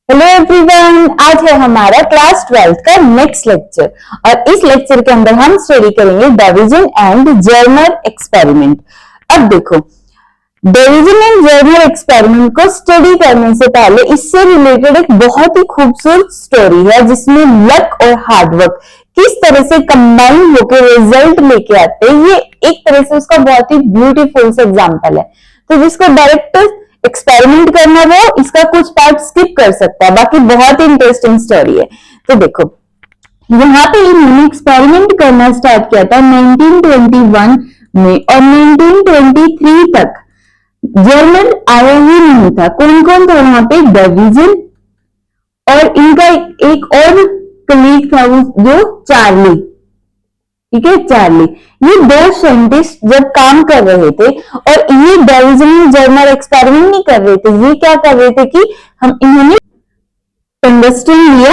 Hello everyone, आज है हमारा क्लास 12th का नेक्स्ट लेक्चर और इस लेक्चर के अंदर हम स्टडी करेंगे डिवीजन एंड जर्नल एक्सपेरिमेंट। अब देखो, डिवीजन एंड जर्नल एक्सपेरिमेंट को स्टडी करने से पहले इससे रिलेटेड एक बहुत ही खूबसूरत स्टोरी है जिसमें लक और हार्डवर्क किस तरह से कंबाइन होकर रिजल्ट लेके आते हैं। ये एक तरह से उसका बहुत ही ब्यूटीफुल सा एग्जाम्पल है। तो जिसको डायरेक्ट एक्सपेरिमेंट करना वो इसका कुछ पार्ट स्किप कर सकता है, बाकी बहुत ही इंटरेस्टिंग स्टोरी है। तो देखो, यहाँ पे इन्होंने एक्सपेरिमेंट करना स्टार्ट किया था 1921 में और 1923 तक जर्नल आया ही नहीं था। कौन कौन था वहां पे? डिवीजन और इनका एक और कलीग था जो चार्ली। ठीक है, चार्ली। ये दो साइंटिस्ट जब काम कर रहे थे और ये डिवीजन जर्नल एक्सपेरिमेंट नहीं कर रहे थे, ये क्या कर रहे थे कि इन्होंने टंगस्टन लिया।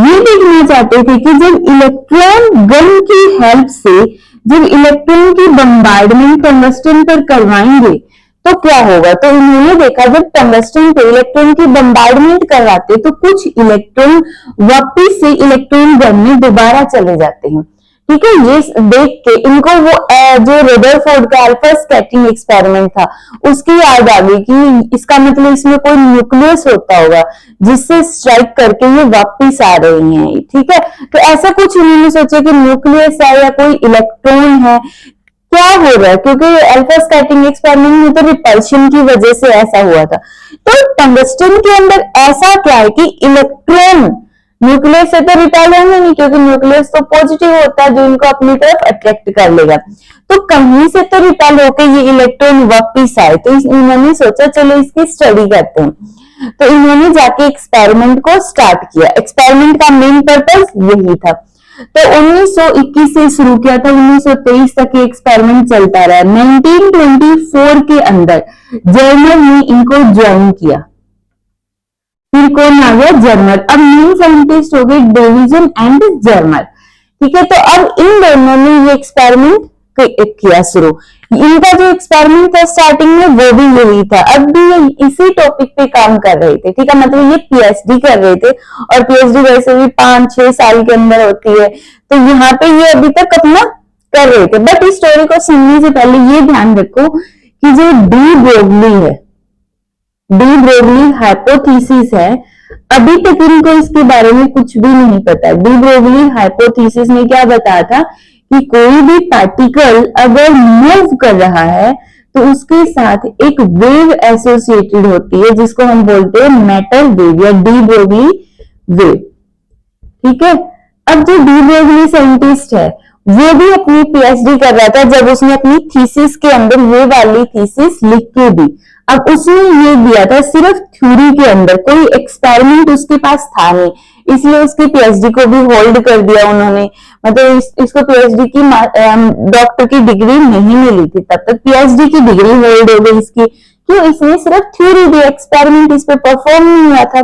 ये देखना चाहते थे कि जब इलेक्ट्रॉन गन की हेल्प से जब इलेक्ट्रॉन की बम्बार्डमेंट टंगस्टन पर करवाएंगे तो क्या होगा। तो उन्होंने देखा जब टंगस्टन पे इलेक्ट्रॉन की बम्बार्डमेंट करवाते तो कुछ इलेक्ट्रॉन वापिस से इलेक्ट्रॉन गन में दोबारा चले जाते हैं। ठीक है, ये देख के इनको वो जो रदरफोर्ड का अल्फा स्कैटरिंग एक्सपेरिमेंट था उसकी याद आ गई कि इसका मतलब इसमें कोई न्यूक्लियस होता होगा जिससे स्ट्राइक करके ये वापिस आ रही हैं। ठीक है, तो ऐसा कुछ उन्होंने सोचा कि न्यूक्लियस है या कोई इलेक्ट्रॉन है, क्या हो रहा है, क्योंकि अल्फा स्कैटरिंग एक्सपेरिमेंट में तो रिपल्शन की वजह से ऐसा हुआ था। तो टंगस्टन के अंदर ऐसा क्या है कि इलेक्ट्रॉन न्यूक्लियस से तो रिपेल होंगे नहीं, क्योंकि न्यूक्लियस तो पॉजिटिव होता है जो इनको अपनी तरफ अट्रैक्ट कर लेगा। तो कहीं से तो रिपेल होकर ये इलेक्ट्रॉन वापिस आए। तो इन्होंने सोचा चलो इसकी स्टडी करते हैं। तो इन्होंने जाके एक्सपेरिमेंट को स्टार्ट किया। एक्सपेरिमेंट का मेन पर्पस यही था। तो 1921 से शुरू किया था, 1923 तक ये एक्सपेरिमेंट चलता रहा। 1924 के अंदर जर्नल ने इनको ज्वाइन किया। फिर कौन आ गया? जर्नल। अब मेन साइंटिस्ट हो गए डिवीजन एंड जर्नल। ठीक है, तो अब इन दोनों ने ये एक्सपेरिमेंट किया शुरू। इनका जो एक्सपेरिमेंट था स्टार्टिंग में वो भी यही था। अब भी ये इसी टॉपिक पे काम कर रहे थे। ठीक है, मतलब ये पीएचडी कर रहे थे और पीएचडी वैसे भी 5-6 साल के अंदर होती है। तो यहाँ पे ये अभी तक अपना कर रहे थे। बट इस स्टोरी को सुनने से पहले ये ध्यान रखो कि जो डी ब्रोगली है, डी ब्रोगली हाइपोथेसिस है, अभी तक इनको इसके बारे में कुछ भी नहीं पता। डी ब्रोगली हाइपोथेसिस ने क्या बताया था कि कोई भी पार्टिकल अगर मूव कर रहा है तो उसके साथ एक वेव एसोसिएटेड होती है जिसको हम बोलते हैं मैटर वेव या डी ब्रोगली वेव। ठीक है, अब जो डी ब्रोगली साइंटिस्ट है वो भी अपनी पीएचडी कर रहा था जब उसने अपनी थीसिस के अंदर ये वाली थीसिस लिख के दी। अब उसने ये दिया था सिर्फ थ्योरी के अंदर, कोई एक्सपेरिमेंट उसके पास था नहीं, इसलिए उसकी पीएचडी को भी होल्ड कर दिया उन्होंने। मतलब इसको पीएचडी की डॉक्टर की डिग्री नहीं मिली थी, तब तक पीएचडी की डिग्री होल्ड हो गई इसकी। क्यों? इसने सिर्फ थ्योरी दी, एक्सपेरिमेंट इस पे परफॉर्म नहीं हुआ था।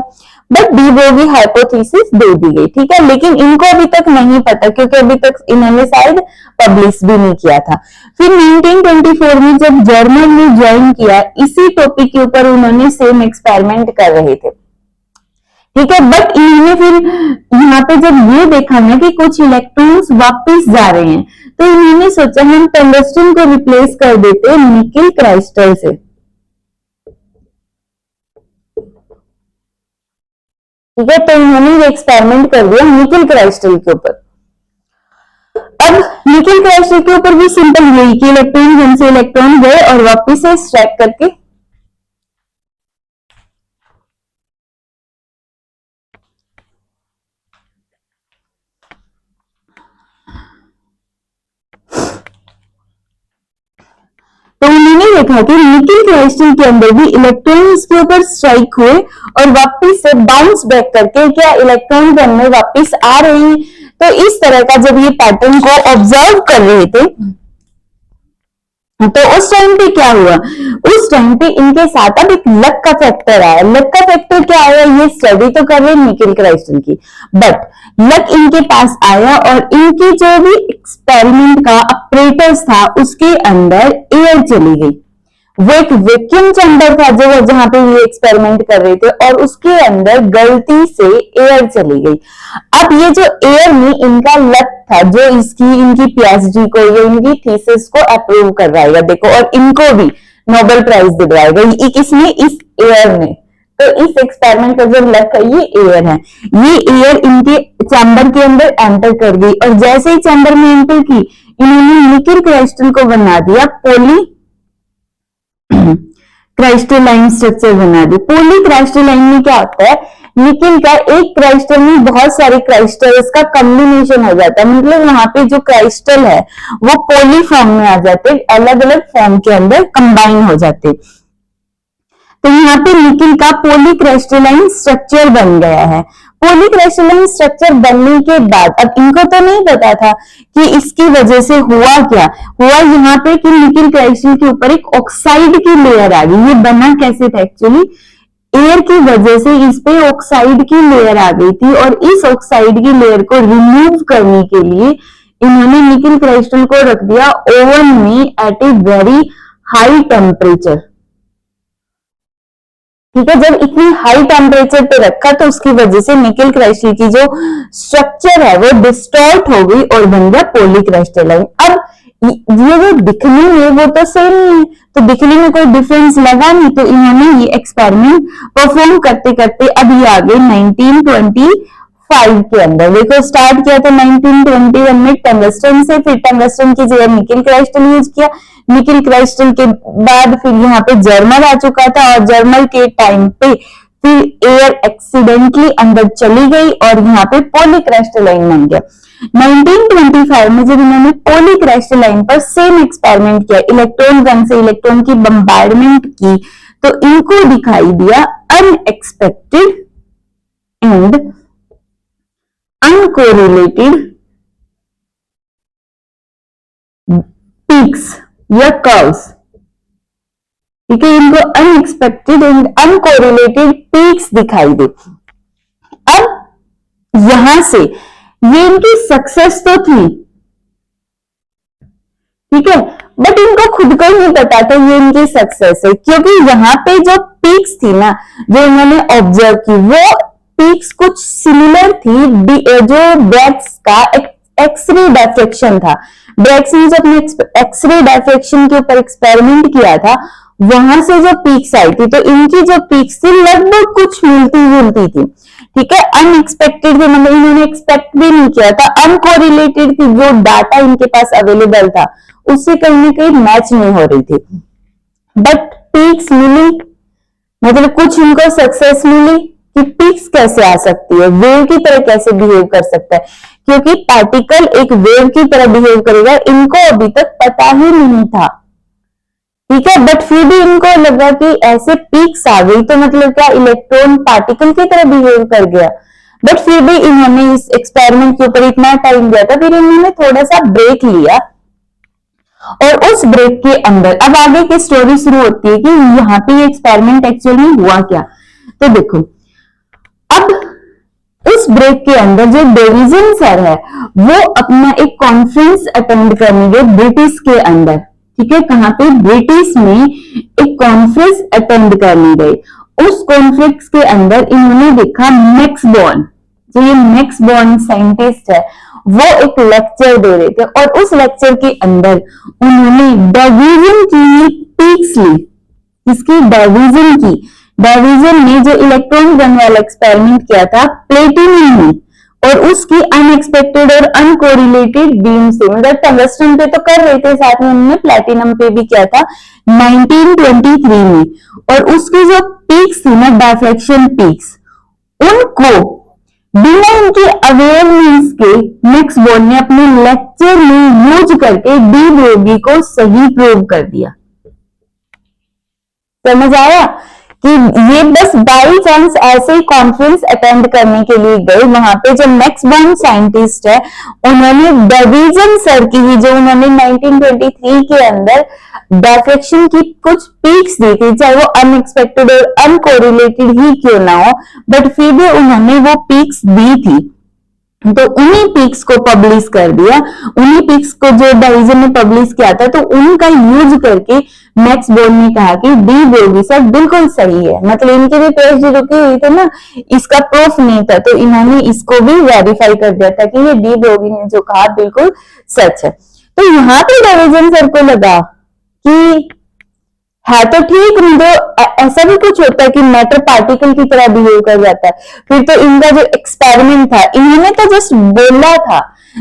बट डी ब्रोगली हाइपोथेसिस दे दी गई। ठीक है, लेकिन इनको अभी तक नहीं पता क्योंकि अभी तक इन्होंने शायद पब्लिश भी नहीं किया था। फिर 1924 में जब जर्नल ने ज्वाइन किया, इसी टॉपिक के ऊपर उन्होंने सेम एक्सपेरिमेंट कर रहे थे। ठीक है, बट इन्होंने फिर यहाँ पे जब ये देखा ना कि कुछ इलेक्ट्रॉन्स वापस जा रहे हैं तो इन्होंने सोचा हम टंगस्टन को रिप्लेस कर देते निकेल क्राइस्टल से। ठीक है, तो इन्होंने ये एक्सपेरिमेंट कर दिया निकेल क्राइस्टल के ऊपर। अब निकेल क्राइस्टल के ऊपर भी सिंपल यही कि इलेक्ट्रॉन गन से इलेक्ट्रॉन गए और वापिस से स्ट्राइक करके तो उन्होंने देखा कि निकेल क्राइस्टल के अंदर भी इलेक्ट्रॉन उसके ऊपर स्ट्राइक हुए और वापिस से बाउंस बैक करके क्या इलेक्ट्रॉन गन में वापिस आ रही है। तो इस तरह का जब ये पैटर्न को ऑब्जर्व कर रहे थे तो उस टाइम पे क्या हुआ, उस टाइम पे इनके साथ अब एक लक का फैक्टर आया। लक का फैक्टर क्या आया, ये स्टडी तो कर रहे निकेल क्राइस्टल की, बट लक इनके पास आया और इनके जो भी एक्सपेरिमेंट का ऑपरेटर्स था उसके अंदर एयर चली गई। वो एक वैक्यूम चैम्बर था जो जहां पे ये एक्सपेरिमेंट कर रहे थे, और उसके अंदर गलती से एयर चली गई। अब ये जो एयर में इनका लक था, जो इनकी पीएचडी को या इनकी थीसिस को अप्रूव करवाएगा, देखो, और इनको भी नोबेल प्राइज दिलवाएगा, ये किसने, इस एयर ने। तो इस एक्सपेरिमेंट का जो लक है ये एयर है। ये एयर इनके चैम्बर के अंदर एंटर कर गई, और जैसे ही चैम्बर में एंटर की, इन्होंने निकिल क्रिस्टल को बना दिया पॉली क्राइस्टलाइन स्ट्रक्चर बना दी। पॉली क्राइस्टलाइन में क्या होता है, निकिल का एक क्राइस्टल में बहुत सारे क्राइस्टल्स का कॉम्बिनेशन हो जाता है, मतलब वहां पे जो क्राइस्टल है वो पॉली फॉर्म में आ जाते, अलग अलग फॉर्म के अंदर कंबाइन हो जाते। तो यहाँ पे निकिल का पॉलीक्रिस्टलाइन स्ट्रक्चर बन गया है। पॉलीक्रिस्टलाइन स्ट्रक्चर बनने के बाद अब इनको तो नहीं पता था कि इसकी वजह से हुआ क्या हुआ, यहाँ पे कि निकिल क्रिस्टल के ऊपर एक ऑक्साइड की लेयर आ गई। ये बना कैसे था, एक्चुअली एयर की वजह से इस पे ऑक्साइड की लेयर आ गई थी, और इस ऑक्साइड की लेयर को रिमूव करने के लिए इन्होंने निकिल क्रिस्टल को रख दिया ओवन में at a very high temperature. ठीक है, जब इतनी हाई टेम्परेचर पे रखा तो उसकी वजह से निकिल क्रिस्टल की जो स्ट्रक्चर है वो डिस्टॉर्ट हो गई और बन गया पॉलीक्रिस्टलाइन। अब ये जो दिखने में वो तो सेम ही है, तो दिखने में कोई डिफरेंस लगा नहीं, तो इन्होंने ये एक्सपेरिमेंट परफॉर्म करते करते अब ये आ गए 1925 के अंदर। देखो, स्टार्ट किया था 1921 में टंगस्टन से, फिर टंगस्टन की जगह निकिल क्रिस्टल यूज किया। निकिल क्रिस्टल के बाद फिर यहाँ पे जर्मल आ चुका था, और जर्मल के टाइम पे फिर एयर एक्सीडेंटली अंदर चली गई और यहाँ पे पॉलीक्रिस्टलाइन बन गया। 1925 में जब इन्होंने पॉलीक्रिस्टलाइन पर सेम एक्सपेरिमेंट किया, इलेक्ट्रॉन गन से इलेक्ट्रॉन की बम्बार्डमेंट की, तो इनको दिखाई दिया अनएक्सपेक्टेड एंड अनकोरिलेटेड पीक्स या कर्व्स। ठीक है, इनको अनएक्सपेक्टेड एंड अनकोरिलेटेड पीक्स दिखाई दे। अब यहां से ये इनकी सक्सेस तो थी, ठीक है, बट इनको खुद को ही नहीं पता था ये इनकी सक्सेस है, क्योंकि यहाँ पे जो पीक्स थी ना जो इन्होंने ऑब्जर्व की, वो पीक्स कुछ सिमिलर थी जो ब्रैग्स का एक्सरे डायफ्रेक्शन था। ब्रैग्स ने जब एक्सरे डायफ्रेक्शन के ऊपर एक्सपेरिमेंट किया था, वहां से जो पीक्स आई थी, तो इनकी जो पीक्स थी लगभग कुछ मिलती जुलती थी। ठीक है, अनएक्सपेक्टेड थे, मतलब इन्होंने एक्सपेक्ट भी नहीं किया था। अनकोरिलेटेड थी, जो डाटा इनके पास अवेलेबल था उससे कहीं ना कहीं मैच नहीं हो रही थी, बट पीक्स मिली, मतलब कुछ इनको सक्सेस मिली कि पीक्स कैसे आ सकती है, वेव की तरह कैसे बिहेव कर सकता है, क्योंकि पार्टिकल एक वेव की तरह बिहेव करेगा, इनको अभी तक पता ही नहीं था। ठीक है, बट फिर भी इनको लगा कि ऐसे पीक्स आ गई तो मतलब क्या इलेक्ट्रॉन पार्टिकल की तरह बिहेव कर गया, बट फिर भी इन्होंने इस एक्सपेरिमेंट के ऊपर इतना टाइम दिया था, फिर इन्होंने थोड़ा सा ब्रेक लिया, और उस ब्रेक के अंदर अब आगे की स्टोरी शुरू होती है कि यहाँ पे ये एक्सपेरिमेंट एक्चुअल में हुआ क्या। तो देखो, अब उस ब्रेक के अंदर जो डेविसन सर है वो अपना एक कॉन्फ्रेंस अटेंड करने गए ब्रिटिश के अंदर। ठीक है, कहां पे, ब्रिटिश में एक कॉन्फ्रेंस अटेंड करने गए। उस कॉन्फ्रेंस के अंदर इन्होंने देखा मैक्स बॉर्न, जो ये मैक्स बॉर्न साइंटिस्ट है, वो एक लेक्चर दे रहे थे, और उस लेक्चर के अंदर उन्होंने डेविसन की पीक्स ली। इसकी डेविसन की, डेविसन ने जो इलेक्ट्रॉन गन वाला एक्सपेरिमेंट किया था प्लेटिनियम में, और उसकी अनएक्सपेक्टेड और अनकोरिलेटेड बीम से, मतलब टंगस्टन पे तो कर रहे थे, साथ में उन्होंने प्लेटिनम पे भी किया था 1923 में, और उसकी जो पीक्स थी ना, डायफ्रेक्शन पीक्स, उनको बिना उनके अवेयरनेस के मैक्स बॉर्न ने अपने लेक्चर में यूज करके डी ब्रोगी को सही प्रूव कर दिया। समझ आया कि ये बस बाई चांस ऐसे ही कॉन्फ्रेंस अटेंड करने के लिए गए। वहां पे जो मैक्स बॉर्न साइंटिस्ट है उन्होंने डेविसन सर की ही, जो उन्होंने 1923 के अंदर डायफ्रेक्शन की कुछ पीक्स दी थी, चाहे वो अनएक्सपेक्टेड और अनकोरिलेटेड ही क्यों ना हो, बट फिर भी उन्होंने वो पीक्स दी थी। तो उन्हीं पिक्स को पब्लिश कर दिया, उन्हीं पिक्स को जो डाइजन ने पब्लिश किया था, तो उनका यूज करके मैक्स बोर्न ने कहा कि डी ब्रोगी सर बिल्कुल सही है। मतलब इनकी भी पीएचडी रुकी हुई थी ना, इसका प्रूफ नहीं था, तो इन्होंने इसको भी वेरीफाई कर दिया था कि ये डी ब्रोगी ने जो कहा बिल्कुल सच है। तो यहाँ पे डाइजन सर को लगा कि है तो ठीक, नहीं तो ऐसा भी कुछ होता है कि मैटर पार्टिकल की तरह बिहेव कर जाता है। फिर तो इनका जो एक्सपेरिमेंट था, इन्होंने तो जस्ट बोला था।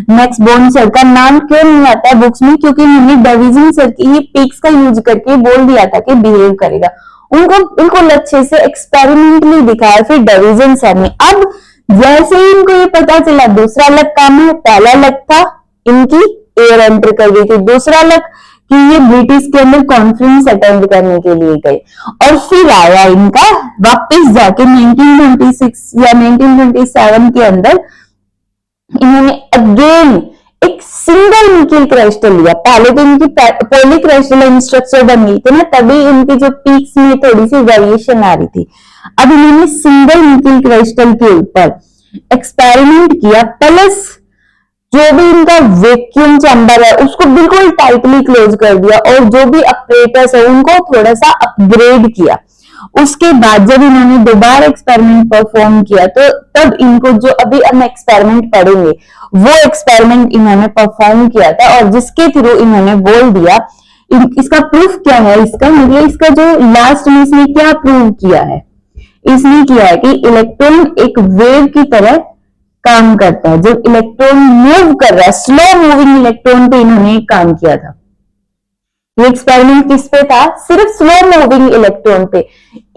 मैक्स बोर्न सर का नाम क्यों नहीं आता है बुक्स में, क्योंकि इन्होंने डाइजन सर की ये पिक्स का यूज करके बोल दिया था कि बिहेव करेगा। उनको बिल्कुल अच्छे से एक्सपेरिमेंटली दिखाया फिर डाइजन सर ने। अब जैसे ही इनको ये पता चला दूसरा लक काम है, पहला लक था इनकी एयर एंटर कर गई थी, दूसरा लक कि ये ब्रिटिश के अंदर कॉन्फ्रेंस अटेंड करने के लिए गए, और फिर आया इनका वापस जाके 1926 या 1927 के अंदर इन्होंने अगेन एक सिंगल निकिल क्रिस्टल लिया। पहले तो इनकी पॉलीक्रिस्टलाइन स्ट्रक्चर बन गई थी ना, तभी इनकी जो पीक्स में थोड़ी सी वेरिएशन आ रही थी। अब इन्होंने सिंगल निकिल क्रिस्टल के ऊपर एक्सपेरिमेंट किया, प्लस जो भी इनका वैक्यूम चैम्बर है उसको बिल्कुल टाइटली क्लोज कर दिया, और जो भी ऑपरेटर्स है उनको थोड़ा सा अपग्रेड किया। उसके बाद जब इन्होंने दोबारा एक्सपेरिमेंट परफॉर्म किया, तो तब इनको जो अभी हम एक्सपेरिमेंट पढ़ेंगे वो एक्सपेरिमेंट इन्होंने परफॉर्म किया था, और जिसके थ्रू इन्होंने बोल दिया। इसका प्रूफ क्या है, इसका मतलब इसका जो लास्ट में इसने क्या प्रूव किया है, इसने किया है कि इलेक्ट्रॉन एक वेव की तरह काम करता है। जब इलेक्ट्रॉन मूव कर रहा है, स्लो मूविंग इलेक्ट्रॉन पे इन्होंने काम किया था। ये एक्सपेरिमेंट किस पे था, सिर्फ स्लो मूविंग इलेक्ट्रॉन पे।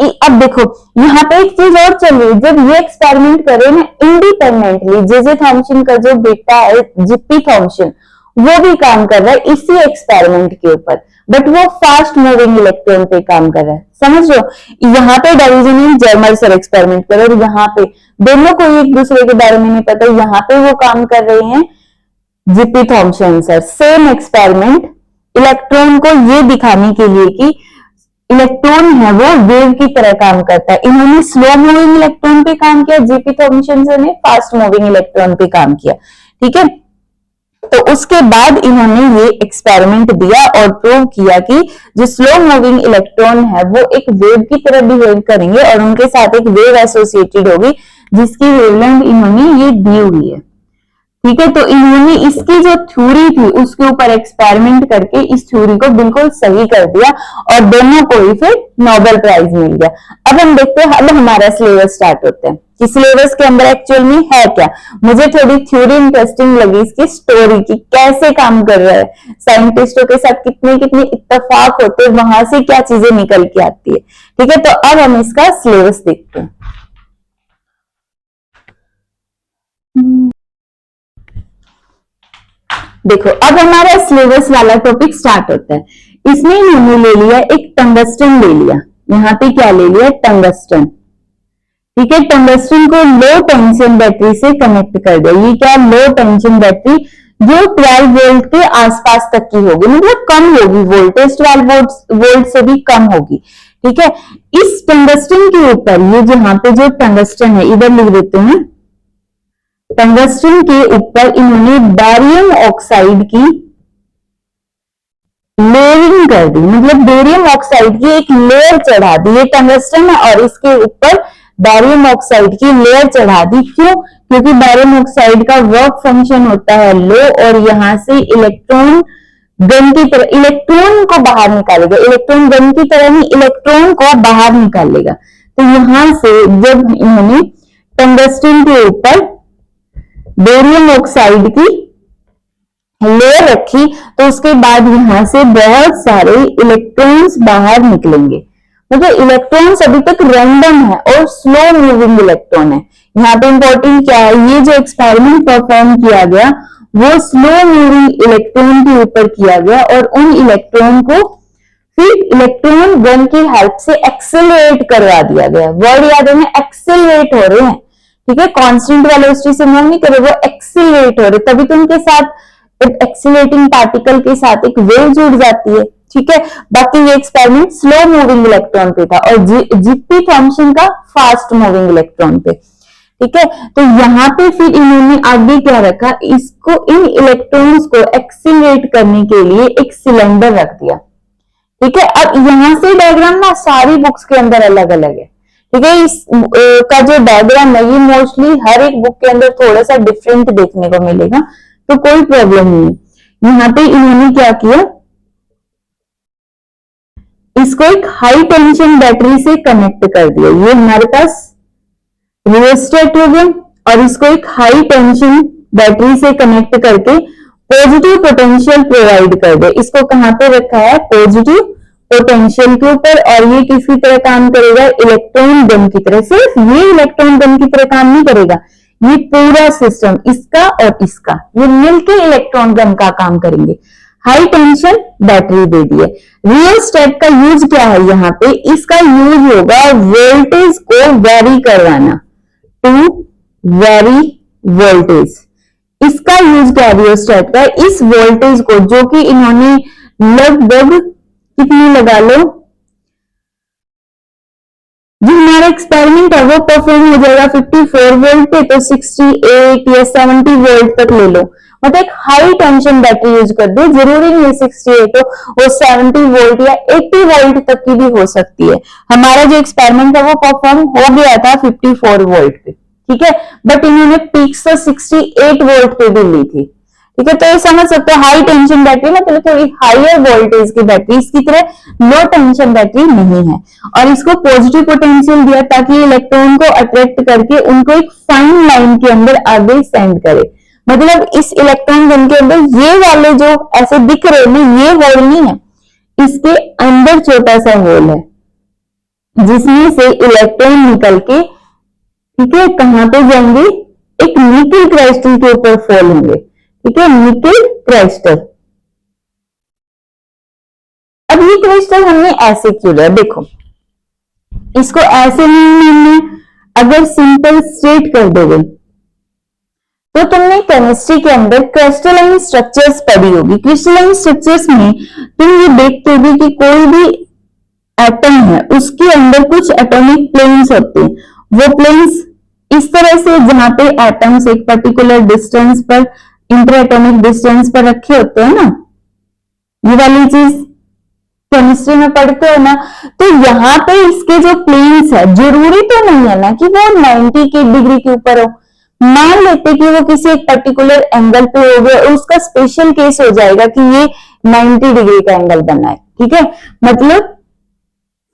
अब देखो यहाँ पे एक चीज और चल रही है, जब ये एक्सपेरिमेंट करे ना इंडिपेंडेंटली, जे थॉम्सन का जो बेटा है जिप्पी थॉम्सन, वो भी काम कर रहा है इसी एक्सपेरिमेंट के ऊपर, बट वो फास्ट मूविंग इलेक्ट्रॉन पे काम कर रहा है। समझ लो, यहाँ पे डाइजन एंड जर्मर सर एक्सपेरिमेंट कर रहे हैं, और यहाँ पे दोनों को एक दूसरे के बारे में नहीं पता। यहाँ पे वो काम कर रहे हैं G P Thomson sir, same experiment electron को ये दिखाने के लिए कि इलेक्ट्रॉन है वो वेव की तरह काम करता है। इन्होंने स्लो मूविंग इलेक्ट्रॉन पे काम किया, जीपी थॉम्सन सर ने फास्ट मूविंग इलेक्ट्रॉन पे काम किया। ठीक है, तो उसके बाद इन्होंने ये एक्सपेरिमेंट दिया और प्रूव किया कि जो स्लो मूविंग इलेक्ट्रॉन है वो एक वेव की तरह बिहेव करेंगे, और उनके साथ एक वेव एसोसिएटेड होगी जिसकी वेवलेंथ इन्होंने ये दी हुई है। ठीक है, तो इन्होंने इसकी जो थ्योरी थी उसके ऊपर एक्सपेरिमेंट करके इस थ्योरी को बिल्कुल सही कर दिया, और दोनों को ही फिर नोबेल प्राइज मिल गया। अब हम देखते हैं, अब हमारा सिलेबस स्टार्ट होता है कि सिलेबस के अंदर एक्चुअल में है क्या। मुझे थोड़ी थ्योरी इंटरेस्टिंग लगी इसकी स्टोरी की, कैसे काम कर रहा है, साइंटिस्टों के साथ कितने कितने इत्तेफाक होते हैं, वहां से क्या चीजें निकल के आती है। ठीक है, तो अब हम इसका सिलेबस देखते हैं। देखो अब हमारा सिलेबस वाला टॉपिक स्टार्ट होता है। इसमें इन्होंने ले लिया एक टंगस्टन ले लिया, यहाँ पे क्या ले लिया, टंगस्टन। ठीक है, टंगस्टन को लो टेंशन बैटरी से कनेक्ट कर दिया। ये क्या, लो टेंशन बैटरी जो 12 वोल्ट के आसपास तक की होगी, मतलब कम होगी वोल्टेज, 12 वोल्ट से भी कम होगी। ठीक है, इस टंगस्टन के ऊपर ये जहां पे जो टंगस्टन है, इधर लिख देते हैं, टंगस्टन के ऊपर इन्होंने बेरियम ऑक्साइड की लेयरिंग कर दी, मतलब बेरियम ऑक्साइड की एक लेयर चढ़ा दी। ये टंगस्टन है और इसके ऊपर बेरियम ऑक्साइड की लेयर चढ़ा दी। क्यों, क्योंकि बेरियम ऑक्साइड का वर्क फंक्शन होता है लो, और यहां से इलेक्ट्रॉन गन की तरह इलेक्ट्रॉन को बाहर निकालेगा। इलेक्ट्रॉन गन की तरह ही इलेक्ट्रॉन को बाहर निकालेगा। तो यहां से जब इन्होंने टंगस्टन के ऊपर बेरियम ऑक्साइड की लेयर रखी, तो उसके बाद यहां से बहुत सारे इलेक्ट्रॉन्स बाहर निकलेंगे। मतलब इलेक्ट्रॉन्स अभी तक रैंडम है और स्लो मूविंग इलेक्ट्रॉन है। यहाँ पे इंपॉर्टेंट क्या है, ये जो एक्सपेरिमेंट परफॉर्म किया गया वो स्लो मूविंग इलेक्ट्रॉन के ऊपर किया गया, और उन इलेक्ट्रॉन को फिर इलेक्ट्रॉन गन की हेल्प से एक्सेलरेट करवा दिया गया। वर्ड याद है, एक्सेलरेट हो रहे हैं। ठीक है, कांस्टेंट वेलोसिटी से मूव नहीं करे, वो एक्सेलरेट हो रहे, तभी तो उनके साथ एक्सेलरेटिंग पार्टिकल के साथ एक वेव जुड़ जाती है। ठीक है, बाकी ये एक्सपेरिमेंट स्लो मूविंग इलेक्ट्रॉन पे था और जिप्पी थॉम्सन का फास्ट मूविंग इलेक्ट्रॉन पे। ठीक है, तो यहाँ पे फिर इन्होंने आगे क्या रखा, इसको इन इलेक्ट्रॉन्स को एक्सीलरेट करने के लिए एक सिलेंडर रख दिया। ठीक है, अब यहां से डायग्राम ना सारी बुक्स के अंदर अलग अलग है। ठीक है, इस का जो डायग्राम है ये मोस्टली हर एक बुक के अंदर थोड़ा सा डिफरेंट देखने को मिलेगा, तो कोई प्रॉब्लम नहीं। यहाँ पे इन्होंने क्या किया, इसको एक हाई टेंशन बैटरी से कनेक्ट कर दिया। ये हमारे पास रियोस्टेट हो गया, और इसको एक हाई टेंशन बैटरी से कनेक्ट करके पॉजिटिव पोटेंशियल प्रोवाइड कर दे। इसको कहां पे रखा है, पॉजिटिव पोटेंशियल के ऊपर, और ये किसकी तरह काम करेगा, इलेक्ट्रॉन गन की तरह। सिर्फ ये इलेक्ट्रॉन गन की तरह काम नहीं करेगा, ये पूरा सिस्टम इसका और इसका ये मिलकर इलेक्ट्रॉन गन का काम करेंगे। हाई टेंशन बैटरी दे दी है। रियोस्टेट का यूज क्या है, यहाँ पे इसका यूज होगा वोल्टेज को वेरी करवाना, टू वेरी वोल्टेज। इसका यूज क्या है रियोस्टेट का, इस वोल्टेज को जो कि इन्होंने लगभग कितनी लगा लो, जो हमारा एक्सपेरिमेंट है वो परफॉर्म हो जाएगा 54 वोल्ट पे, तो 68 या 70 वोल्ट तक ले लो। मतलब एक हाई टेंशन बैटरी यूज कर दो, जरूरी नहीं 68 हो, वो 70 वोल्ट या 80 वोल्ट तक की भी हो सकती है। हमारा जो एक्सपेरिमेंट है वो परफॉर्म हो गया था 54 वोल्ट पे। ठीक है, बट इन्होंने पीक्स तो 68 वोल्ट पे भी ली थी। ठीक है, तो ये समझ सकते हो हाई टेंशन बैटरी मतलब थोड़ी हायर वोल्टेज की बैटरी, इसकी तरह लो टेंशन बैटरी नहीं है। और इसको पॉजिटिव पोटेंशियल दिया ताकि इलेक्ट्रॉन को अट्रैक्ट करके उनको एक फाइन लाइन के अंदर आगे सेंड करे। मतलब इस इलेक्ट्रॉन गन के अंदर ये वाले जो ऐसे दिख रहे हैं ये होल नहीं है, इसके अंदर छोटा सा होल है जिसमें से इलेक्ट्रॉन निकल के, ठीक है, कहां पे जाएंगे, एक निकल क्रिस्टल के ऊपर फॉल होंगे। ठीक है, निकल क्रिस्टल। अब ये क्रिस्टल हमने ऐसे क्यों लिया, देखो इसको ऐसे नहीं हमने अगर सिंपल स्ट्रेट कर दोगे तो तुमने केमिस्ट्री के अंदर क्रिस्टलाइन स्ट्रक्चर्स पढ़ी होगी। क्रिस्टलाइन स्ट्रक्चर्स में तुम ये देखते होगे कि कोई भी एटम है उसके अंदर कुछ एटॉमिक प्लेन्स होते हैं। वो प्लेन्स इस तरह से जहां पे एटम्स एक पर्टिकुलर डिस्टेंस पर, इंटर एटॉमिक डिस्टेंस पर रखे होते हैं ना, ये वाली चीज केमिस्ट्री में पढ़ते हो ना, तो यहाँ पे इसके जो प्लेन्स है जरूरी तो नहीं है ना कि वो 90 के डिग्री के ऊपर हो। मान लेते कि वो किसी एक पर्टिकुलर एंगल पे हो गया, उसका स्पेशल केस हो जाएगा कि ये 90 डिग्री का एंगल बना है। ठीक है, मतलब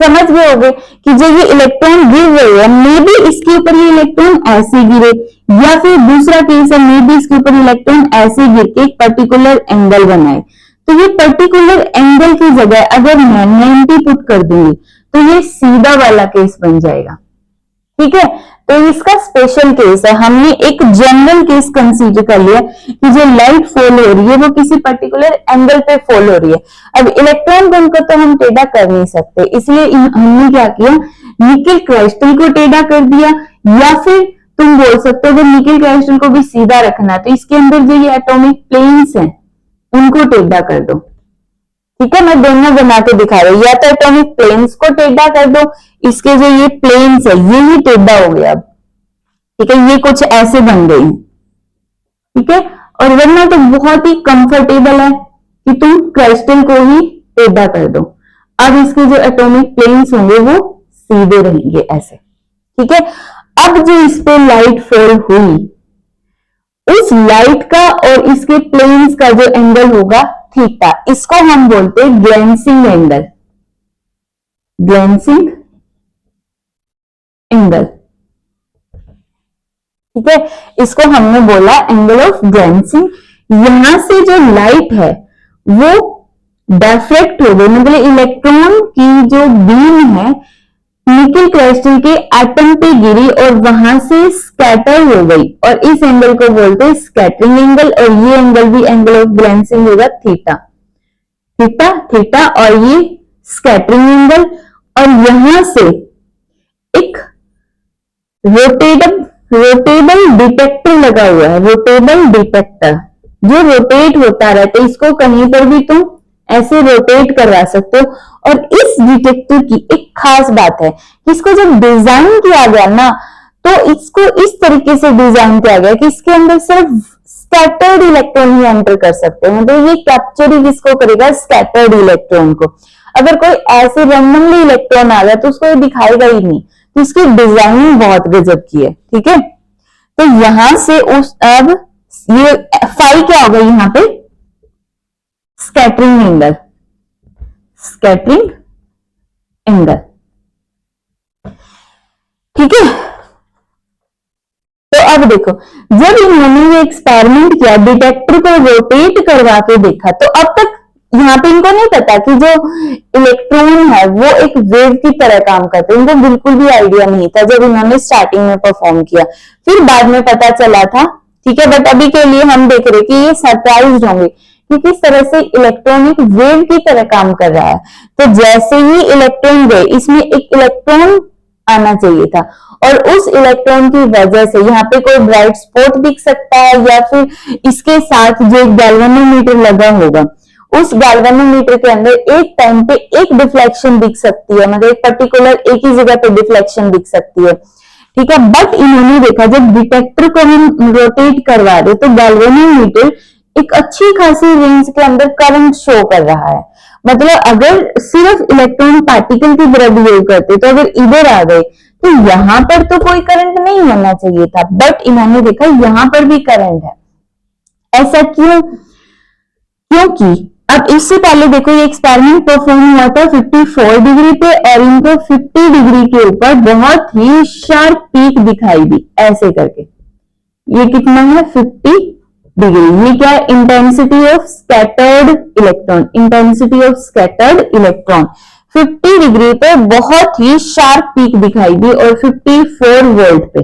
समझ गए होगे कि जो ये इलेक्ट्रॉन गिर रहे हैं मे बी इसके ऊपर ये इलेक्ट्रॉन ऐसे गिरे, या फिर दूसरा केस है मे बी इसके ऊपर इलेक्ट्रॉन ऐसे गिर के एक पर्टिकुलर एंगल बनाए। तो ये पर्टिकुलर एंगल की जगह अगर मैं 90 पुट कर दूंगी तो ये सीधा वाला केस बन जाएगा। ठीक है, तो इसका स्पेशल केस है। हमने एक जनरल केस कंसीडर कर लिया कि जो लाइट फॉल हो रही है वो किसी पर्टिकुलर एंगल पे फॉल हो रही है। अब इलेक्ट्रॉन गन को तो हम टेढ़ा कर नहीं सकते, इसलिए हमने क्या किया, निकल क्रिस्टल को टेढ़ा कर दिया, या फिर तुम बोल सकते हो कि निकल क्रिस्टल को भी सीधा रखना तो इसके अंदर जो ये एटॉमिक प्लेन्स हैं उनको टेढ़ा कर दो। ठीक है, मैं दोनों बना के दिखा रही हूं, या तो एटॉमिक प्लेन्स को टेढ़ा कर दो, इसके जो ये प्लेन्स है ये ही टेढ़ा हो गया। अब ठीक है, ये कुछ ऐसे बन गई। ठीक है, और वरना तो बहुत ही कंफर्टेबल है कि तुम क्रिस्टल को ही टेढ़ा कर दो। अब इसके जो एटॉमिक प्लेन्स होंगे वो सीधे रहेंगे ऐसे। ठीक है, अब जो इस पे लाइट फॉल हुई उस लाइट का और इसके प्लेन्स का जो एंगल होगा थीटा, इसको हम बोलते हैं ग्लेंसिंग एंगल। ग्लेंसिंग एंगल, ठीक है, इसको हमने बोला एंगल ऑफ ग्लेंसिंग। यहां से जो लाइट है वो डिफ्रैक्ट हो गई, मतलब इलेक्ट्रॉन की जो बीम है निकल क्रिस्टल के एटम पे गिरी और वहां से स्कैटर हो गई, और इस एंगल को बोलते हैं स्कैटरिंग एंगल, और ये एंगल भी एंगल ऑफ ग्लेंसिंग होगा थीटा। थीटा थीटा, और ये स्कैटरिंग एंगल। और यहां से एक रोटेबल डिटेक्टर लगा हुआ है, रोटेबल डिटेक्टर जो रोटेट होता रहता है, इसको कहीं पर भी तुम ऐसे रोटेट करवा सकते हो। और इस डिटेक्टर की एक खास बात है कि इसको जब डिजाइन किया गया ना तो इसको इस तरीके से डिजाइन किया गया कि इसके अंदर सिर्फ स्कैटर्ड इलेक्ट्रॉन ही एंटर कर सकते हैं, तो ये कैप्चर ही किसको करेगा, स्कैटर्ड इलेक्ट्रॉन को। अगर कोई ऐसे रैंडमली इलेक्ट्रॉन आ गया तो उसको ये दिखाएगा ही नहीं, तो इसकी डिजाइनिंग बहुत गजब की है, ठीक है। तो यहां से उस अब ये फाई क्या होगा यहाँ पे, स्कैटरिंग एंगल, स्कैटरिंग एंगल, ठीक है। तो अब देखो, जब इन्होंने ये एक्सपेरिमेंट किया, डिटेक्टर को रोटेट करवा के देखा, तो अब तक यहाँ पे इनको नहीं पता कि जो इलेक्ट्रॉन है वो एक वेव की तरह काम करते हैं, इनको बिल्कुल भी आइडिया नहीं था जब इन्होंने स्टार्टिंग में परफॉर्म किया, फिर बाद में पता चला था, ठीक है। बट अभी के लिए हम देख रहे कि ये सरप्राइज होंगे कि किस तरह से इलेक्ट्रॉन एक वेव की तरह काम कर रहा है। तो जैसे ही इलेक्ट्रॉन गए, इसमें एक इलेक्ट्रॉन आना चाहिए था, और उस इलेक्ट्रॉन की वजह से यहाँ पे कोई ब्राइट स्पॉट दिख सकता है, या फिर इसके साथ जो गैल्वेनोमीटर लगा होगा, उस गैल्वेनोमीटर के अंदर एक टाइम पे एक डिफ्लेक्शन दिख सकती है, मतलब एक पर्टिकुलर एक ही जगह पे डिफ्लेक्शन दिख सकती है, ठीक है। बट इन्होंने देखा जब डिटेक्टर को हम रोटेट करवा रहे तो गैल्वेनोमीटर एक अच्छी खासी रेंज के अंदर करंट शो कर रहा है। मतलब अगर सिर्फ इलेक्ट्रॉन पार्टिकल की तरह बिहेव करते तो अगर इधर आ गए तो यहां पर तो कोई करंट नहीं होना चाहिए था, बट इन्होंने देखा यहां पर भी करंट है। ऐसा क्यों? क्योंकि अब इससे पहले देखो ये एक्सपेरिमेंट परफॉर्म हुआ था 54 डिग्री पे, और इनको 50 डिग्री के ऊपर बहुत ही शार्प पीक दिखाई दी, ऐसे करके। ये कितना है, 50 डिग्री। ये क्या है, intensity of scattered electron, intensity of scattered electron 50 degree पे बहुत ही शार्प पीक दिखाई दी, और 54 वोल्ट पे,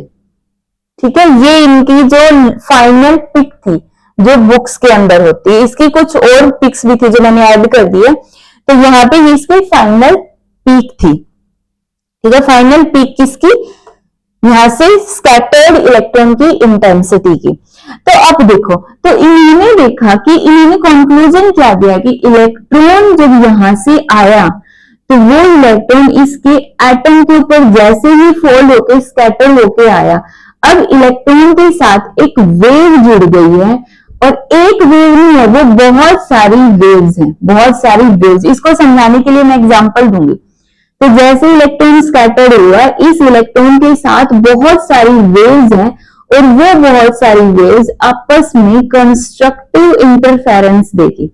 ठीक है। ये इनकी जो फाइनल पिक थी जो बुक्स के अंदर होती है, इसकी कुछ और पिक्स भी थी जो मैंने ऐड कर दी है, तो यहाँ पे इसकी फाइनल पीक थी, ठीक है। फाइनल पीक किसकी, यहां से स्कैटर्ड इलेक्ट्रॉन की इंटेंसिटी की। तो अब देखो, तो इन्होंने देखा कि इन्होंने कंक्लूजन क्या दिया कि इलेक्ट्रॉन जब यहां से आया तो वो इलेक्ट्रॉन इसके एटम के ऊपर जैसे ही फॉल होकर स्कैटर होके आया, अब इलेक्ट्रॉन के साथ एक वेव जुड़ गई है, और एक वेव नहीं है, वो बहुत सारी वेव्स हैं, बहुत सारी वेव्स। इसको समझाने के लिए मैं एग्जांपल दूंगी। तो जैसे इलेक्ट्रॉन स्कैटर्ड हुआ, इस इलेक्ट्रॉन के साथ बहुत सारी वेव्स हैं, और वो बहुत सारी वेव्स आपस में कंस्ट्रक्टिव इंटरफेरेंस देगी,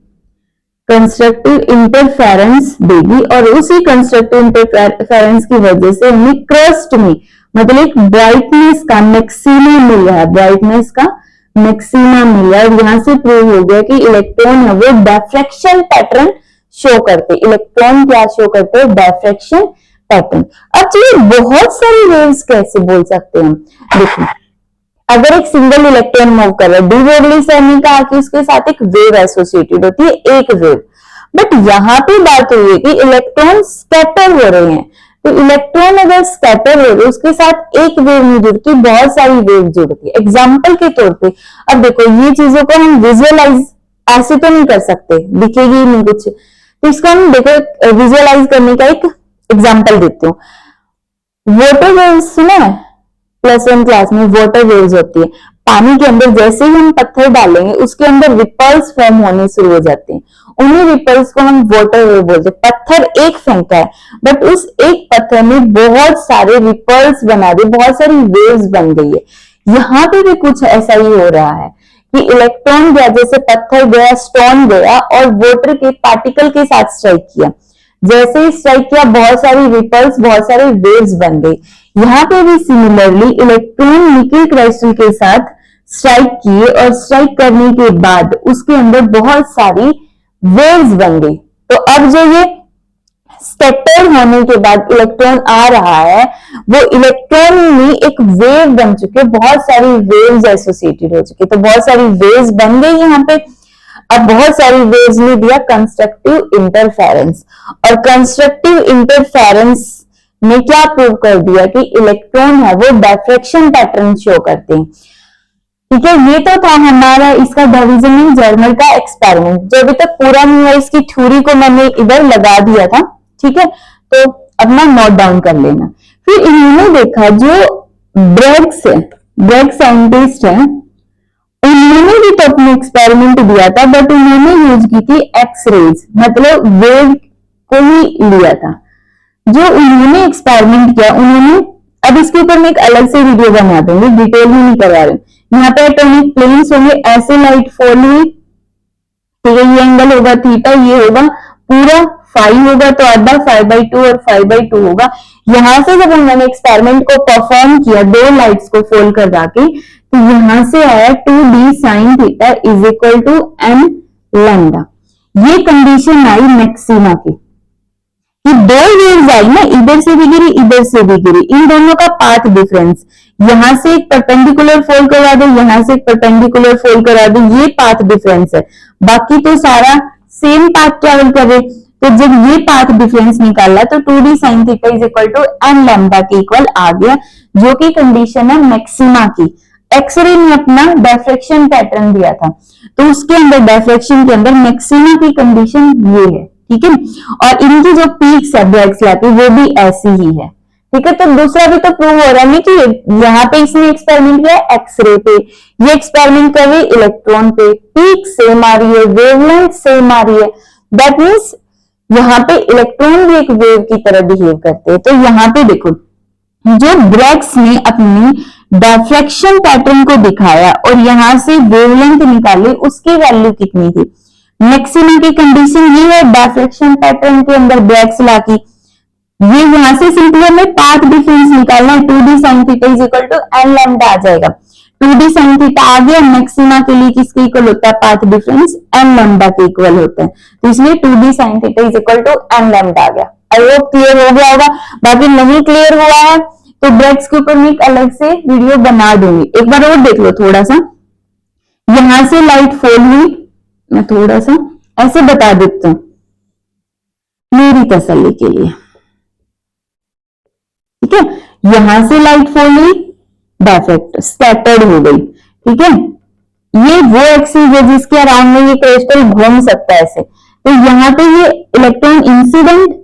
कंस्ट्रक्टिव इंटरफेरेंस देगी, और उसी कंस्ट्रक्टिव इंटरफेरेंस की वजह से हमें क्रस्ट में मतलब एक ब्राइटनेस का मैक्सिमा मिल रहा है, ब्राइटनेस का मैक्सिमा मिल रहा है। यहां से प्रूव हो गया कि इलेक्ट्रॉन है वो डिफ्रैक्शन पैटर्न शो करते, इलेक्ट्रॉन क्या शो करते हैं, डिफ्रैक्शन पैटर्न। अब चलिए बहुत सारी वेव्स कैसे बोल सकते हैं, देखिए अगर एक सिंगल इलेक्ट्रॉन मूव कर रहा है, डी ब्रोगली सर ने कहा कि उसके साथ एक वेव एसोसिएटेड होती है, एक वेव। बट यहाँ पे बात हुई है कि इलेक्ट्रॉन स्कैटर हो रहे हैं, तो इलेक्ट्रॉन अगर स्कैटर हो रहे उसके साथ एक वेव नहीं जुड़ती, बहुत सारी वेव जुड़ती है। एग्जाम्पल के तौर पे अब देखो, ये चीजों को हम विजुअलाइज ऐसे तो नहीं कर सकते, दिखेगी नहीं कुछ, तो इसको हम देखो विजुअलाइज करने का एक एग्जाम्पल देती हूँ। वाटर वेव्स सुना है, +1 क्लास में वाटर वेव्स होती है। पानी के अंदर जैसे ही हम पत्थर डालेंगे उसके अंदर रिपल्स फॉर्म होने शुरू हो जाते हैं, उन्हीं रिपल्स को हम वाटर वेव बोलते हैं। पत्थर एक फेंका है, बट उस एक पत्थर में बहुत सारे रिपल्स बना दिए, बहुत सारी वेव्स बन गई है। यहाँ पे भी कुछ ऐसा ही हो रहा है कि इलेक्ट्रॉन गया, जैसे पत्थर गया, स्टोन गया और वाटर के पार्टिकल के साथ स्ट्राइक किया, जैसे ही स्ट्राइक किया बहुत सारी रिपल्स, बहुत सारी वेव्स बन गई। यहाँ पे भी सिमिलरली इलेक्ट्रॉन निकल क्रिस्टल के साथ स्ट्राइक किए, और स्ट्राइक करने के बाद उसके अंदर बहुत सारी वेव्स बन गई। तो अब जो ये स्कैटर्ड होने के बाद इलेक्ट्रॉन आ रहा है, वो इलेक्ट्रॉन में एक वेव बन चुके, बहुत सारी वेव्स एसोसिएटेड हो चुकी, तो बहुत सारी वेव्स बन गई यहाँ पे। अब बहुत सारी वेव्स ने दिया कंस्ट्रक्टिव इंटरफेरेंस, और कंस्ट्रक्टिव इंटरफेरेंस ने क्या प्रूव कर दिया कि इलेक्ट्रॉन है वो डिफ्रैक्शन पैटर्न शो करते हैं, ठीक है। ये तो था हमारा इसका डाइवर्जन इन जर्मर का एक्सपेरिमेंट, जो अभी तक पूरा नहीं हुआ, इसकी थ्योरी को मैंने इधर लगा दिया था, ठीक है। तो अब ना नोट डाउन कर लेना। फिर इन्होंने देखा जो ब्रैग साइंटिस्ट है, उन्होंने भी तो अपने एक्सपेरिमेंट दिया था, बट उन्होंने यूज की थी एक्सरेज, मतलब वेव को ही लिया था। जो उन्होंने एक्सपेरिमेंट किया उन्होंने, अब इसके ऊपर मैं एक अलग से वीडियो बना दूंगी, डिटेल में नहीं करवा रही। यहाँ पे एटॉमिक प्लेन्स होंगे, ऐसे लाइट फॉल हुई, ठीक है, ये एंगल होगा थीटा, ये होगा पूरा 5 होगा तो आधा 5/2 और 5/2 होगा। यहां से जब उन्होंने एक्सपेरिमेंट को परफॉर्म किया, दो लाइट्स को फोल्ड करवा के, तो यहां से आया 2d sin theta is equal to n lambda. ये कंडीशन आई मैक्सिमा की, कि दो वेव्स आई ना, इधर से भी गिरी इधर से भी गिरी, इन दोनों का पाथ डिफरेंस, यहां से एक परपेंडिकुलर फोल्ड करवा दो, यहां से एक परपेंडिकुलर फोल्ड करवा दो, ये पाथ डिफरेंस है। बाकी तो सारा सेम पाथ ट्रेवल करे। तो जब ये पाथ डिफरेंस निकाला तो 2d sin theta is equal to n lambda के इक्वल आ गया, जो कि कंडीशन है मैक्सिमा की। एक्सरे ने अपना डायफ्रैक्शन पैटर्न दिया था, तो उसके अंदर डायफ्रैक्शन के अंदर मैक्सिमा की कंडीशन ये है, ठीक है। और इनकी जो पीक्स है ब्रैग्स ला की, वो भी ऐसी ही है, ठीक है। तो दूसरा भी तो प्रूव हो रहा है कि यहाँ पे इसने एक्सपेरिमेंट किया एक्सरे पे, ये एक्सपेरिमेंट कर रही इलेक्ट्रॉन पे, पीक सेम आ रही है, वेवलेंथ सेम आ रही है, दैट मीन्स यहाँ पे इलेक्ट्रॉन भी एक वेव की तरह बिहेव करते हैं। तो यहाँ पे देखो, जो ब्रैग्स ने अपनी डायफ्रैक्शन पैटर्न को दिखाया और यहां से वेवलेंथ निकाली, उसकी वैल्यू कितनी थी? मैक्सिमम की कंडीशन ये है, डायफ्रैक्शन पैटर्न के अंदर ब्रैग्स ला की, ये यहां से सिंपली हमें पाथ डिफरेंस निकालना है, 2d sin theta is equal to n lambda आ जाएगा। 2d sin थीटा आ गया, मैक्सिमा के लिए किसके इक्वल होता है? पाथ डिफरेंस n लैम्डा के इक्वल होता है, तो इसलिए 2d sin theta is equal to n lambda आ गया। आई होप क्लियर हो गया होगा। बाकी नहीं क्लियर हुआ है तो ब्रैग्स के ऊपर मैं एक अलग से वीडियो बना दूंगी, एक बार और देख लो थोड़ा सा। यहां से लाइट फॉल हुई, मैं थोड़ा सा ऐसे बता देता हूं मेरी तसल्ली के लिए, ठीक है। यहां से लाइट फॉल हुई, डायफ्रैक्ट स्कैटर्ड हो गई, ठीक है। ये वो एक्सिस है जिसके अराउंड में ये क्रिस्टल घूम सकता है ऐसे। तो यहाँ पे ये इलेक्ट्रॉन इंसिडेंट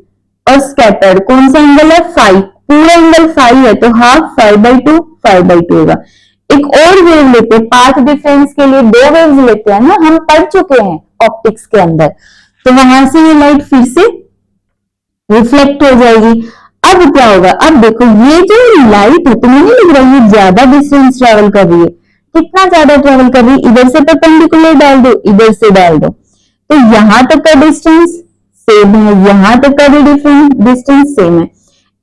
और स्कैटर्ड, कौन सा एंगल है? 5, पूरा एंगल 5 है, तो हाफ 5/2 5/2 होगा। एक और वेव लेते हैं, पाथ डिफरेंस के लिए दो वेव्स लेते हैं ना, हम पढ़ चुके हैं ऑप्टिक्स के अंदर। तो वहां से ये लाइट फिर से रिफ्लेक्ट हो जाएगी। अब क्या होगा? अब देखो, ये जो लाइट है, तुम्हें नहीं लग रहा ये ज्यादा डिस्टेंस ट्रेवल कर रही है? कितना ज्यादा ट्रेवल कर रही है? इधर से परपेंडिकुलर डाल दो, इधर से डाल दो, तो यहां तक का डिस्टेंस सेम है, यहां तक का भी डिस्टेंस सेम है,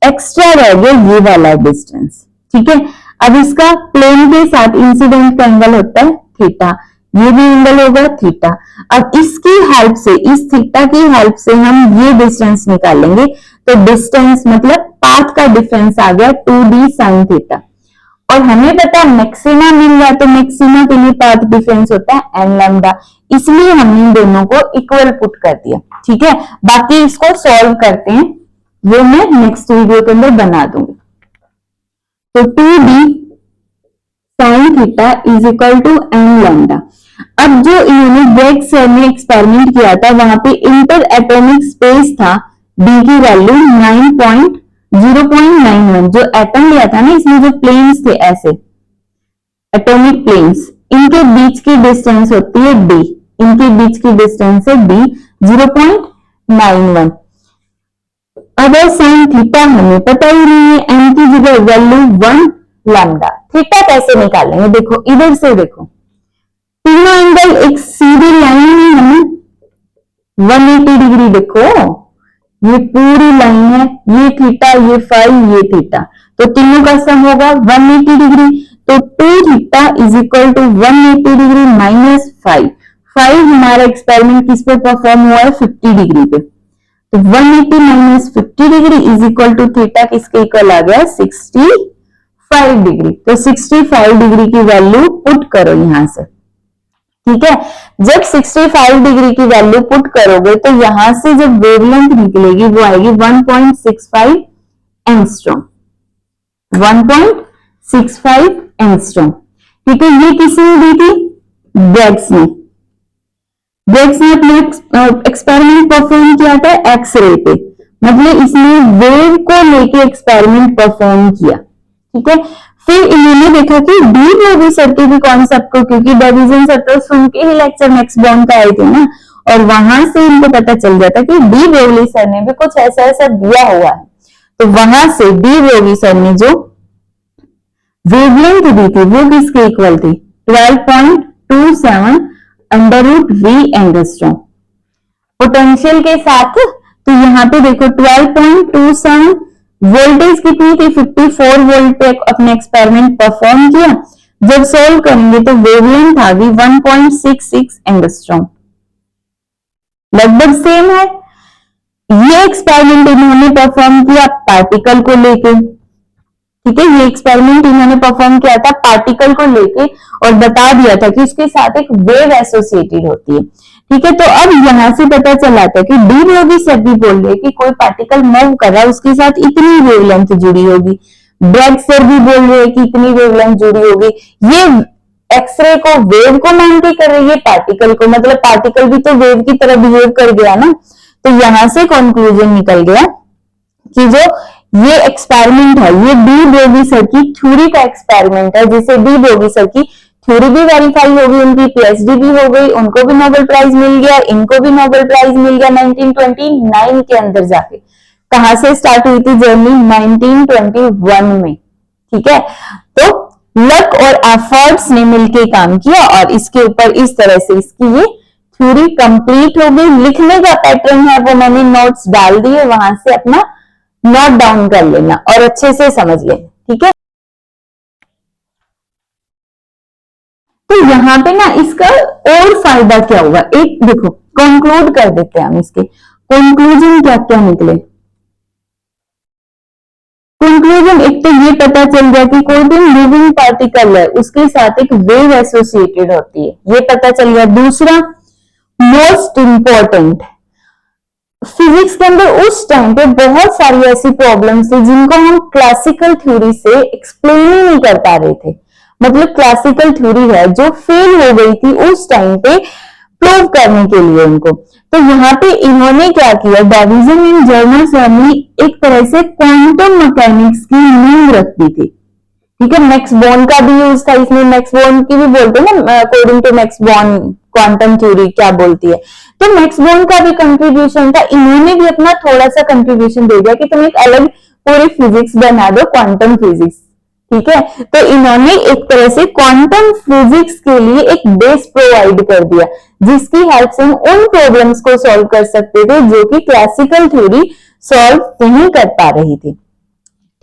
एक्स्ट्रा रह गया ये वाला डिस्टेंस, ठीक है। अब इसका प्लेन के साथ इंसिडेंट का एंगल होता है थीटा, ये भी एंगल होगा थीटा। अब इसकी हेल्प से, इस थीटा की हेल्प से हम ये डिस्टेंस निकालेंगे, तो डिस्टेंस मतलब पाथ का डिफरेंस आ गया 2d sin थीटा। और हमें पता है मैक्सिमा मिल रहा है, तो मैक्सिमा के लिए पाथ डिफरेंस होता है n लैम्डा, इसलिए हमने इन दोनों को इक्वल पुट कर दिया, ठीक है। बाकी इसको सॉल्व करते हैं, वो मैं नेक्स्ट वीडियो के अंदर बना दूंगी। तो 2d sin theta is equal to n lambda. अब जो इन्होंने ब्रैग सर ने एक्सपेरिमेंट किया था, वहां पे इंटर एटॉमिक स्पेस था, d की वैल्यू 0.91, जो एटम लिया था ना, इसमें जो प्लेन्स थे ऐसे एटॉमिक प्लेन्स, इनके बीच की डिस्टेंस होती है d, इनके बीच की डिस्टेंस है d 0.91। अब साइन थीटा हमें पता ही नहीं है, n की जगह वैल्यू 1 लैम्डा। थीटा कैसे निकालेंगे? देखो इधर से देखो, तीनों एंगल एक सीधी लाइन में हमें 180 डिग्री, देखो ये पूरी लाइन है, ये थीटा, ये फाई, ये थीटा, तो तीनों का सम होगा 180 डिग्री। तो 2 theta is equal to 180 degree minus 5। 5 हमारा एक्सपेरिमेंट किस पे परफॉर्म हुआ है? 50 डिग्री पे, तो 180 minus 50 degree is equal to theta किसके इक्वल आ गया? 65 डिग्री। तो 65 डिग्री की वैल्यू पुट करो यहां से, ठीक है। जब 65 डिग्री की वैल्यू पुट करोगे तो यहां से जब वेवलेंथ निकलेगी वो आएगी 1.65 एंगस्ट्रॉम, 1.65 एंगस्ट्रॉम, ठीक है। ये किसने दी थी? ब्रैग्स ने। ब्रैग्स ने अपना एक्सपेरिमेंट परफॉर्म किया था एक्सरे पे, मतलब इसने वेव को लेके एक्सपेरिमेंट परफॉर्म किया, ठीक है। फिर इन्होंने देखा कि डी ब्रोगी सर के भी कॉन्सेप्ट को, क्योंकि डिवीजन सर तो सुन के ही लेक्चर मैक्स बॉर्न का आए थे ना, और वहां से इनको पता चल गया था कि डी ब्रोगली सर ने भी कुछ ऐसा ऐसा दिया हुआ है। तो वहां से डी ब्रोगली सर ने जो वेवलेंथ दी थी वो किसके इक्वल थी, 12.27 under root V angstrom potential के साथ। तो यहाँ पे देखो 12.27 वोल्टेज कितनी थी, 54 वोल्ट पे अपने एक्सपेरिमेंट परफॉर्म किया। जब सोल्व करेंगे तो वेवलेंथ आ गई 1.66 एंगस्ट्रॉम, लगभग सेम है। ये एक्सपेरिमेंट इन्होंने परफॉर्म किया पार्टिकल को लेके, ठीक है, ये एक्सपेरिमेंट इन्होंने परफॉर्म किया था पार्टिकल को लेके और बता दिया था कि उसके साथ एक वेव एसोसिएटेड होती है, ठीक है। तो अब यहां से पता चला था कि डी ब्रोगी सर भी बोल रहे कि कोई पार्टिकल मूव कर रहा है उसके साथ इतनी वेवलेंथ जुड़ी होगी, ब्रैग सर भी बोल रहे कि इतनी वेवलेंथ जुड़ी होगी। ये एक्सरे को वेव को मान के कर रही है, पार्टिकल को, मतलब पार्टिकल भी तो वेव की तरह बिहेव कर गया ना। तो यहां से कंक्लूजन निकल गया कि जो ये एक्सपेरिमेंट है ये डी ब्रोगी सर की थ्योरी का एक्सपेरिमेंट है, जिसे डी ब्रोगी सर की थ्योरी भी वेरीफाई हो गई, उनकी पीएचडी भी हो गई, उनको भी नोबेल प्राइज मिल गया, इनको भी नोबेल प्राइज मिल गया 1929 के अंदर जाके। कहां से स्टार्ट हुई थी जर्नी, 1921 में, ठीक है। तो लक और एफर्ट्स ने मिलकर काम किया और इसके ऊपर इस तरह से इसकी ये थ्योरी कंप्लीट हो गई। लिखने का पैटर्न है वो मैंने नोट्स डाल दिए, वहां से अपना नोट डाउन कर लेना और अच्छे से समझ लेना, ठीक है। तो यहाँ पे ना इसका और फायदा क्या हुआ, एक देखो कंक्लूड कर देते हैं हम, इसके कंक्लूजन क्या क्या निकले। कंक्लूजन एक तो ये पता चल गया कि कोई भी लिविंग पार्टिकल है उसके साथ एक वेव एसोसिएटेड होती है, ये पता चल गया। दूसरा मोस्ट इंपॉर्टेंट, फिजिक्स के अंदर उस टाइम पे बहुत सारी ऐसी प्रॉब्लम्स थी जिनको हम क्लासिकल थ्योरी से एक्सप्लेन ही नहीं कर पा रहे थे, मतलब क्लासिकल थ्योरी है जो फेल हो गई थी उस टाइम पे प्रूव करने के लिए उनको। तो यहाँ पे इन्होंने क्या किया, डेविसन एंड जर्मर सर ने एक तरह से क्वांटम मैकेनिक्स की नींव रख दी थी, ठीक है। मैक्स बॉर्न का भी यूज था इसमें, मैक्स बॉर्न की भी बोलते हैं ना, according to Max Born quantum theory क्या बोलती है, तो मैक्स बॉर्न का भी कंट्रीब्यूशन था। इन्होंने भी अपना थोड़ा सा कंट्रीब्यूशन दे दिया कि तुम एक अलग पूरी फिजिक्स बना दो, क्वांटम फिजिक्स, ठीक है। तो इन्होंने एक तरह से क्वांटम फिजिक्स के लिए एक बेस प्रोवाइड कर दिया जिसकी हेल्प से हम उन प्रॉब्लम्स को सॉल्व कर सकते थे जो कि क्लासिकल थ्योरी सॉल्व नहीं कर पा रही थी,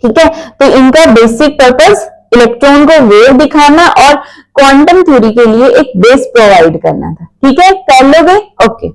ठीक है। तो इनका बेसिक पर्पस इलेक्ट्रॉन को वेव दिखाना और क्वांटम थ्योरी के लिए एक बेस प्रोवाइड करना था, ठीक है। कर लोगे, ओके।